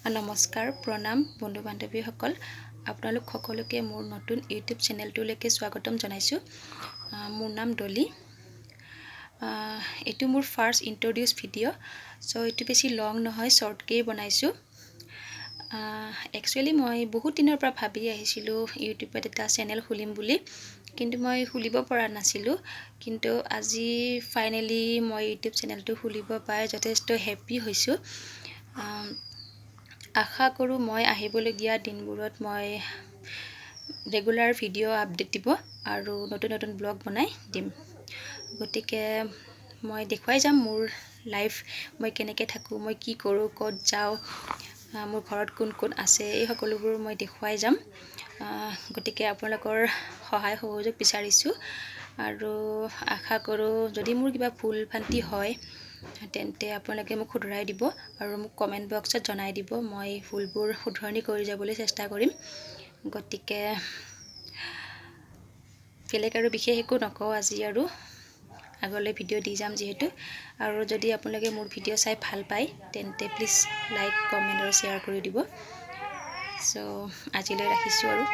নমস্কাৰ প্ৰণাম বন্ধু বান্ধৱীসকল আপোনালোক সকলোকে মোৰ নতুন ইউটিউব চেনেলটোলৈকে স্বাগতম জনাইছোঁ। মোৰ নাম ডলি। এইটো মোৰ ফাৰ্ষ্ট ইন্ট্ৰডিউচ ভিডিঅ', চ' এইটো বেছি লং নহয়, শ্বৰ্টকেই বনাইছোঁ। একচুৱেলি মই বহুত দিনৰ পৰা ভাবি আহিছিলোঁ ইউটিউবত এটা চেনেল খুলিম বুলি, কিন্তু মই খুলিব পৰা নাছিলোঁ। কিন্তু আজি ফাইনেলি মই ইউটিউব চেনেলটো খুলিব পাই যথেষ্ট হেপ্পী হৈছোঁ। আশা কৰোঁ মই আহিবলগীয়া দিনবোৰত মই ৰেগুলাৰ ভিডিঅ' আপডেট দিব আৰু নতুন নতুন ব্লগ বনাই দিম। গতিকে মই দেখুৱাই যাম মোৰ লাইফ, মই কেনেকৈ থাকোঁ, মই কি কৰোঁ, ক'ত যাওঁ, মোৰ ঘৰত কোন কোন আছে, এই সকলোবোৰ মই দেখুৱাই যাম। গতিকে আপোনালোকৰ সহায় সহযোগ বিচাৰিছোঁ আৰু আশা কৰোঁ যদি মোৰ কিবা ভুল ভ্ৰান্তি হয় তেন্তে আপোনালোকে মোক শুধৰাই দিব আৰু মোক কমেণ্ট বক্সত জনাই দিব। মই ভুলবোৰ শুধৰণি কৰি যাবলৈ চেষ্টা কৰিম। গতিকে বেলেগ আৰু বিশেষ একো নকওঁ আজি, আৰু আগলৈ ভিডিঅ' দি যাম যিহেতু। আৰু যদি আপোনালোকে মোৰ ভিডিঅ' চাই ভাল পায় তেন্তে প্লিজ লাইক, কমেণ্ট আৰু শ্বেয়াৰ কৰি দিব। চ' আজিলৈ ৰাখিছোঁ আৰু।